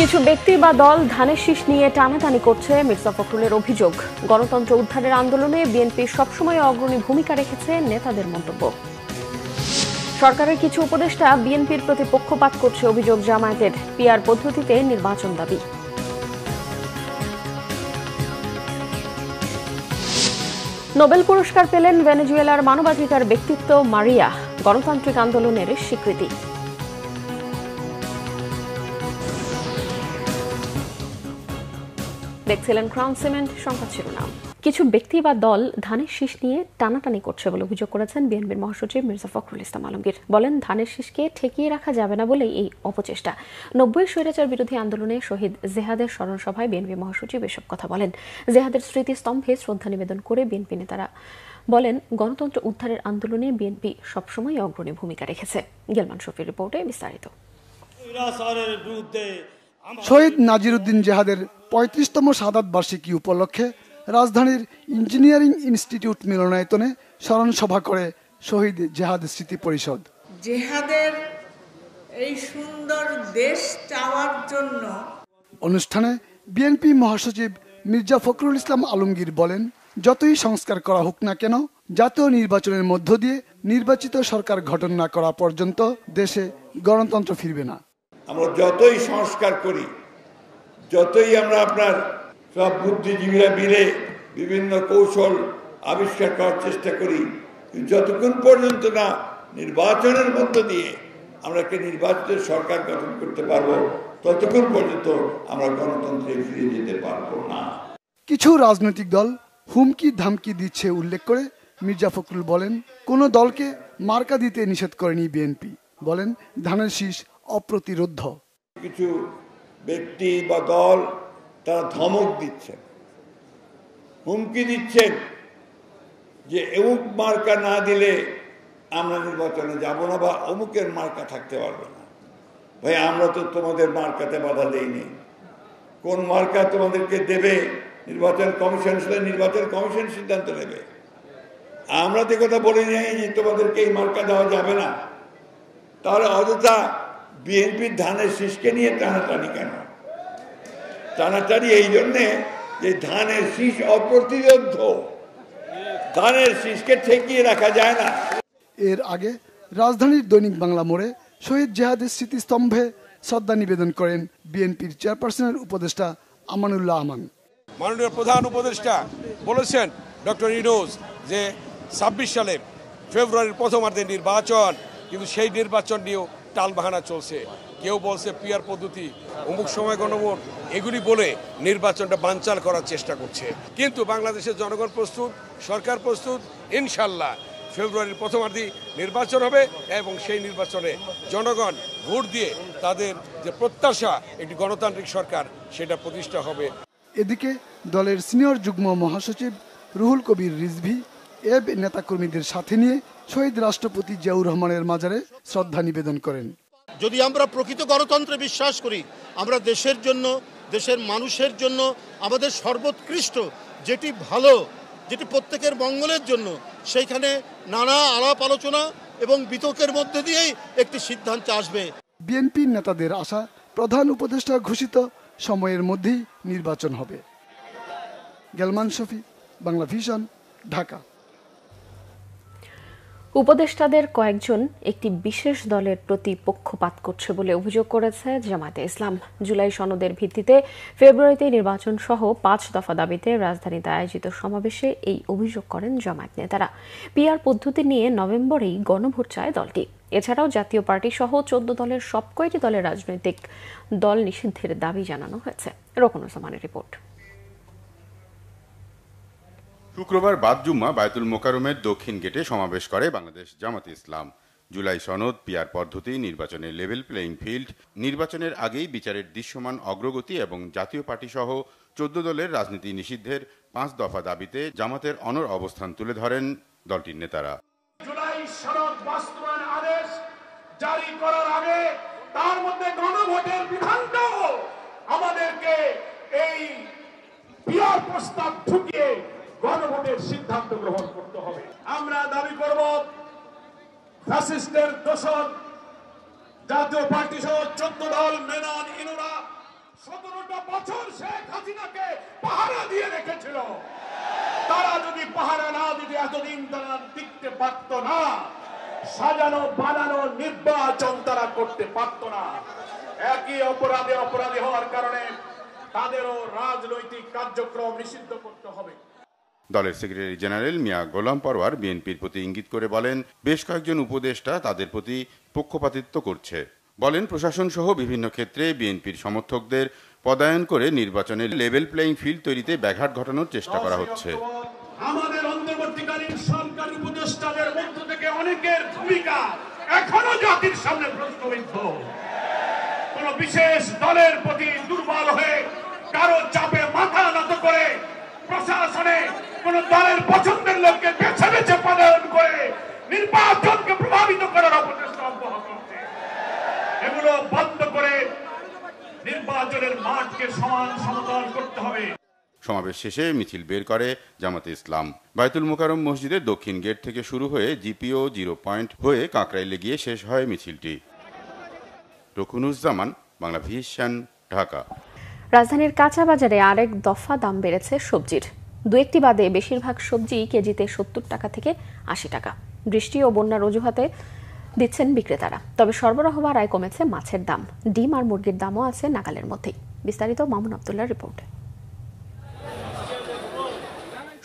কিছু ব্যক্তি বা দল ধানের শীষ নিয়ে টানাটানি করছে মির্জা ফখরুলের অভিযোগ। গণতন্ত্র উদ্ধারের আন্দোলনে বিএনপি সবসময় অগ্রণী ভূমিকা রেখেছে নেতাদের মন্তব্য। সরকারের কিছু উপদেষ্টা বিএনপির প্রতি পক্ষপাত করছে অভিযোগ জামায়াতের। পিআর পদ্ধতিতে নির্বাচন দাবি। নোবেল পুরস্কার পেলেন ভেনেজুয়েলার মানবাধিকার ব্যক্তিত্ব মারিয়া। গণতান্ত্রিক আন্দোলনের স্বীকৃতি। দেখছিলেন ক্রাউন সিমেন্ট। সংবাদ শিরোনাম। কিছু ব্যক্তি বা দল ধানের শীষ নিয়ে টানাটানি করছে বলে অভিযোগ করেছেন বিএনপির মহাসচিব মির্জা ফখরুল ইসলাম আলমগীর। বলেন, ধানের শীষকে ঠেকিয়ে রাখা যাবে না বলেই এই অপচেষ্টা। 90 স্বৈরাচার বিরোধী আন্দোলনে শহীদ জেহাদের স্মরণ সভায় বিএনপি মহাসচিব এসব কথা বলেন। জেহাদের স্মৃতিস্তম্ভে শ্রদ্ধা নিবেদন করে বিএনপি নেতারা বলেন, গণতন্ত্র উদ্ধারের আন্দোলনে বিএনপি সবসময় অগ্রণী ভূমিকা রেখেছে। গেলমান শফির রিপোর্টে বিস্তারিত। শহীদ নাজিরউদ্দিন জেহাদের 35তম শাহাদাত বার্ষিকী উপলক্ষে রাজধানীর ইঞ্জিনিয়ারিং ইনস্টিটিউট মিলনায়তনে স্মরণ সভা করে শহীদ জেহাদ স্মৃতি পরিষদ। জেহাদের এই সুন্দর দেশ চাওয়ার জন্য অনুষ্ঠানে বিএনপি মহাসচিব মির্জা ফখরুল ইসলাম আলমগীর বলেন, যতই সংস্কার করা হোক না কেন, জাতীয় নির্বাচনের মধ্য দিয়ে নির্বাচিত সরকার গঠন না করা পর্যন্ত দেশে গণতন্ত্র ফিরবে না। আমরা যতই সংস্কার করি, যতই আমরা আপনার সব বুদ্ধিজীবীরা মিলে বিভিন্ন কৌশল আবিষ্কার করার চেষ্টা করি, যতক্ষণ পর্যন্ত না নির্বাচনের মধ্য দিয়ে আমরা একটা নির্বাচিত সরকার গঠন করতে পারবো, ততক্ষণ পর্যন্ত আমরা গণতন্ত্রে ফিরে যেতে পারবো না। কিছু রাজনৈতিক দল হুমকি ধামকি দিচ্ছে উল্লেখ করে মির্জা ফখরুল বলেন, কোনো দলকে মার্কা দিতে নিষেধ করেনি বিএনপি। বলেন, ধানের শীষ অপ্রতিরোধ্য। কিছু ব্যক্তি বা দল তারা ধমক দিচ্ছেন, হুমকি দিচ্ছেন যে অমুক মার্কা না দিলে আমরা নির্বাচনে যাব না, বা অমুকের মার্কা থাকতে পারবে না। ভাই, আমরা তো তোমাদের মার্কাতে বাধা দেইনি। কোন মার্কা তোমাদেরকে দেবে নির্বাচন কমিশন, সেটা নির্বাচন কমিশন সিদ্ধান্ত নেবে। আমরা তো কথা বলে নিই যে তোমাদেরকে এই মার্কা দেওয়া যাবে না। তাহলে অযথা বিএনপির ধানের শীষকে নিয়ে টানাটানি কেন? টানাটানি এই জন্যে যে ধানের শীষ অপ্রতিরোধ্য, ধানের শীষকে ঠেকিয়ে রাখা যায় না। এর আগে রাজধানীর দৈনিক বাংলা মোড়ে শহীদ জেহাদের স্মৃতিস্তম্ভে শ্রদ্ধা নিবেদন করেন বিএনপির চেয়ারপারসনের উপদেষ্টা আমানুল্লাহ আমান। মাননীয় প্রধান উপদেষ্টা বলেছেন ডক্টর ইউনূস যে 26 সালে ফেব্রুয়ারির প্রথমার্ধে নির্বাচন, কিন্তু সেই নির্বাচন নিয়েও টালবাহানা চলছে। কেউ বলছে পিআর পদ্ধতি, অমুক সময় গণভোট, এগুলি বলে নির্বাচনটা বানচাল করার চেষ্টা করছে। কিন্তু বাংলাদেশের জনগণ প্রস্তুত, সরকার প্রস্তুত। ইনশাল্লাহ ফেব্রুয়ারির প্রথমার্ধে নির্বাচন হবে এবং সেই নির্বাচনে জনগণ ভোট দিয়ে তাদের যে প্রত্যাশা একটি গণতান্ত্রিক সরকার, সেটা প্রতিষ্ঠা হবে। এদিকে দলের সিনিয়র যুগ্ম মহাসচিব রুহুল কবির রিজভী এব নেতাকর্মীদের সাথে নিয়ে শহীদ রাষ্ট্রপতি জিয়াউর রহমানের মাজারে শ্রদ্ধা নিবেদন করেন। যদি আমরা প্রকৃত গণতন্ত্রে বিশ্বাস করি, আমরা দেশের জন্য, দেশের মানুষের জন্য আমাদের সর্বোৎকৃষ্ট যেটি ভালো, যেটি প্রত্যেকের মঙ্গলের জন্য, সেইখানে নানা আলাপ আলোচনা এবং বিতর্কের মধ্যে দিয়েই একটি সিদ্ধান্ত আসবে। বিএনপির নেতাদের আশা, প্রধান উপদেষ্টা ঘোষিত সময়ের মধ্যেই নির্বাচন হবে। গেলমান শফি, বাংলা ভিশন, ঢাকা। উপদেষ্টাদের কয়েকজন একটি বিশেষ দলের প্রতি পক্ষপাত করছে বলে অভিযোগ করেছে জামায়াতে ইসলাম। জুলাই সনদের ভিত্তিতে ফেব্রুয়ারিতে নির্বাচন সহ 5 দফা দাবিতে রাজধানীতে আয়োজিত সমাবেশে এই অভিযোগ করেন জামায়াত নেতারা। পিআর পদ্ধতি নিয়ে নভেম্বরেই গণভোট চায় দলটি। এছাড়াও জাতীয় পার্টি সহ 14 দলের সব কয়টি দলের রাজনৈতিক দল নিষিদ্ধের দাবি জানানো হয়েছে। রোকনুজ্জামানের রিপোর্ট। শুক্রবার বাদ জুম্মা বায়তুল মোকাররমের দক্ষিণ গেটে সমাবেশ করে বাংলাদেশ জামাতে ইসলাম। জুলাই সনদ, পিআর পদ্ধতি, নির্বাচনের লেভেল প্লেইং ফিল্ড, নির্বাচনের আগেই বিচারের দৃশ্যমান অগ্রগতি এবং জাতীয় পার্টি সহ 14 দলের রাজনীতি নিষিদ্ধের 5 দফা দাবিতে জামাতের অনড় অবস্থান তুলে ধরেন দলটির নেতারা। জুলাই সনদ বাস্তবায়ন আদেশ জারি করার আগে তার মধ্যে গণভোটের বিধানটাও আমাদেরকে এই পিআর প্রস্তাব ঢুকিয়ে গণভোটের সিদ্ধান্ত গ্রহণ করতে হবে। আমরা দাবি করব, ফ্যাসিস্টের দোষর জাতীয় পার্টি সহ 14 দল মেনন ইনুরা বছর শেখ হাসিনাকে পাহারা দিয়ে রেখেছিল, তারা যদি পাহারা না দিতে এতদিন তারা টিকতে পারত না, সাজানো বানানো নির্বাচন তারা করতে পারত না। একই অপরাধী হওয়ার কারণে তাদেরও রাজনৈতিক কার্যক্রম নিষিদ্ধ করতে হবে। দলের সেক্রেটারি জেনারেল মিয়া গোলাম পরওয়ার বিএনপির প্রতি ইঙ্গিত করে বলেন, বেশ কয়েকজন উপদেষ্টা তাদের প্রতি পক্ষপাতিত্ব করছে। বলেন, প্রশাসন সহ বিভিন্ন ক্ষেত্রে বিএনপির সমর্থকদের পদায়ন করে নির্বাচনের লেভেল প্লেইং ফিল্ড তৈরিতে ব্যাঘাত ঘটানোর চেষ্টা করা হচ্ছে। আমাদের অন্তর্বর্তীকালীন সরকারি উপদেষ্টাদের মধ্য থেকে অনেকের ভূমিকা এখনো জাতির সামনে প্রশ্নবিদ্ধ। কোন বিশেষ দলের প্রতি দুর্বল হয়ে কারো চাপে মাথা নত করে প্রশাসনে কোন দলের পছন্দের লোককে বেছে বেছে পদায়ন করে নির্বাচনকে প্রভাবিত করার অপচেষ্টা অব্যাহত হচ্ছে। এগুলো বন্ধ করে নির্বাচনের মাঠকে সমান সমতল করতে হবে। সমাবেশ শেষে মিছিল বের করে জামাতে ইসলাম। বায়তুল মোকাররম মসজিদের দক্ষিণ গেট থেকে শুরু হয়ে জিপিও 0 পয়েন্ট হয়ে কাকরাইলে গিয়ে শেষ হয় মিছিলটি। রকুনুজ্জামান, বাংলা ভিশন, ঢাকা। রাজধানীর কাঁচা বাজারে আরেক দফা দাম বেড়েছে সবজির। দু একটি বাদে বেশিরভাগ সবজি কেজিতে 70 টাকা থেকে 80 টাকা। বৃষ্টি ও বন্যার অজুহাতে দিচ্ছেন বিক্রেতারা। তবে সরবরাহ বাড়ায় কমেছে মাছের দাম। ডিম আর মুরগির দামও আছে নাগালের মধ্যেই। বিস্তারিত মামুন আব্দুল্লাহর রিপোর্ট।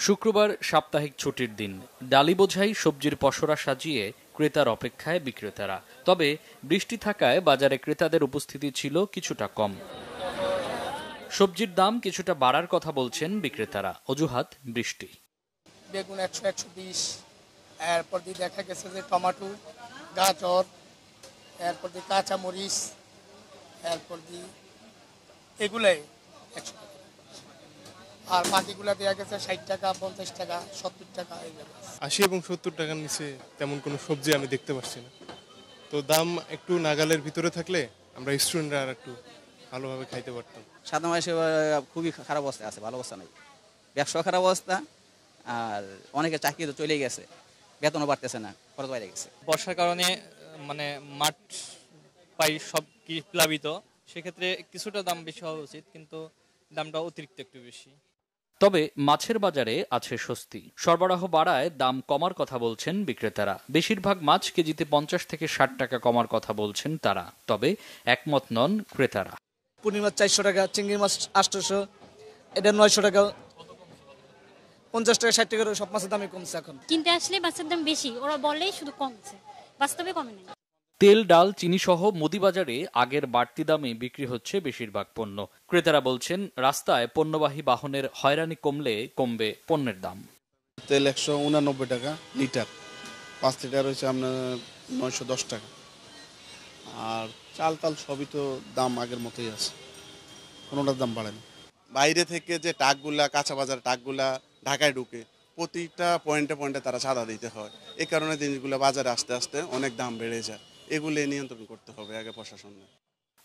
শুক্রবার সাপ্তাহিক ছুটির দিন। ডালি বোঝাই সবজির পসরা সাজিয়ে ক্রেতার অপেক্ষায় বিক্রেতারা। তবে বৃষ্টি থাকায় বাজারে ক্রেতাদের উপস্থিতি ছিল কিছুটা কম। সবজির দাম কিছুটা বাড়ার কথা বলছেন বিক্রেতারা, অজুহাত বৃষ্টি। বেগুন 100-120, এরপর দিয়ে দেখা গেছে যে টমেটো, গাজর, এরপর দিয়ে কাঁচা মরিচ, এরপর দিয়ে এগুলাই 100 টাকা, আর বাকিগুলা দেওয়া গেছে 60 টাকা, 50 টাকা, 70 টাকা। 80 এবং 70 টাকার নিচে তেমন কোনো সবজি আমি দেখতে পাচ্ছি না। তো দাম একটু নাগালের ভিতরে থাকলে আমরা স্টুডেন্টরা আর একটু ভালোভাবে খাইতে পারতাম। সাধারণ মানুষ খুবই খারাপ অবস্থায় আছে, ভালো অবস্থা নেই, ব্যবসা খারাপ অবস্থা, আর অনেকে চাকরি তো চলে গেছে, বেতনও বাড়তেছে না, খরচ বাইরে গেছে। বর্ষার কারণে মানে মাঠ পাই সব কি প্লাবিত, সেক্ষেত্রে কিছুটা দাম বেশি হওয়া উচিত, কিন্তু দামটা অতিরিক্ত একটু বেশি। তবে মাছের বাজারে আছে স্বস্তি। সরবরাহ বাড়ায় দাম কমার কথা বলছেন বিক্রেতারা। বেশিরভাগ মাছ কেজিতে 50 থেকে 60 টাকা কমার কথা বলছেন তারা। তবে একমত নন ক্রেতারা। পুঁটি মাছ 400 টাকা, চিংড়ি মাছ 800, এটা 900 টাকা, 50 টাকা 60 টাকা, সব মাছের দামই কমছে এখন। কিনতে আসলে মাছের দাম বেশি, ওরা বলেই শুধু কমছে, বাস্তবে কমে নাই। তেল, ডাল, চিনি সহ মুদি বাজারে আগের বাড়তি দামে বিক্রি হচ্ছে বেশিরভাগ পণ্য। ক্রেতারা বলছেন, রাস্তায় পণ্যবাহী বাহনের হয়রানি কমলে কমবে পণ্যের দাম। তেল 189 টাকা লিটার, 5 লিটার হচ্ছে আপনার 910 টাকা। আর চাল তাল সবই তো দাম আগের মতোই আছে, কোনোটার দাম বাড়েনি। বাইরে থেকে যে ট্রাকগুলা, কাঁচা বাজার ট্রাকগুলা ঢাকায় ঢুকে প্রতিটা পয়েন্টে পয়েন্টে তারা চাঁদা দিতে হয়। এই কারণে জিনিসগুলো বাজারে আস্তে আস্তে অনেক দাম বেড়ে যায়। এগুলো নিয়ন্ত্রণ করতে হবে আগে প্রশাসনের।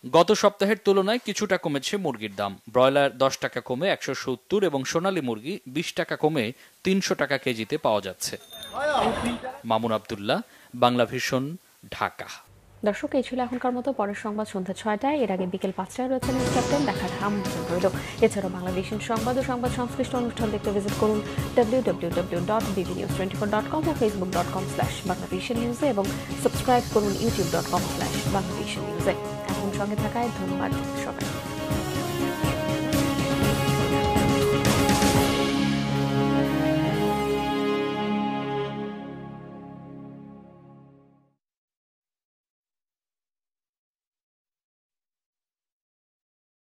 গত সপ্তাহের তুলনায় কিছুটা কমেছে মুরগির দাম। ব্রয়লার 10 টাকা কমে 170 এবং সোনালী মুরগি 20 টাকা কমে 300 টাকা কেজিতে পাওয়া যাচ্ছে। মামুন আব্দুল্লাহ, বাংলা ভিশন, ঢাকা। দর্শক, এই ছিল এখনকার মতো। পরের সংবাদ সন্ধ্যা 6টায়। এর আগে বিকেল 5টায় রয়েছে নিউজ ক্যাপ্টেন। দেখার আমন্ত্রণ রইল। এছাড়াও বাংলা ভিশন সংবাদ ও সংবাদ সংশ্লিষ্ট অনুষ্ঠান দেখতে ভিজিট করুন www.bbnews24.com ও facebook.com/banglavishnnews এবং সাবস্ক্রাইব করুন youtube.com/banglavishnnews। এখন সঙ্গে থাকায় ধন্যবাদ।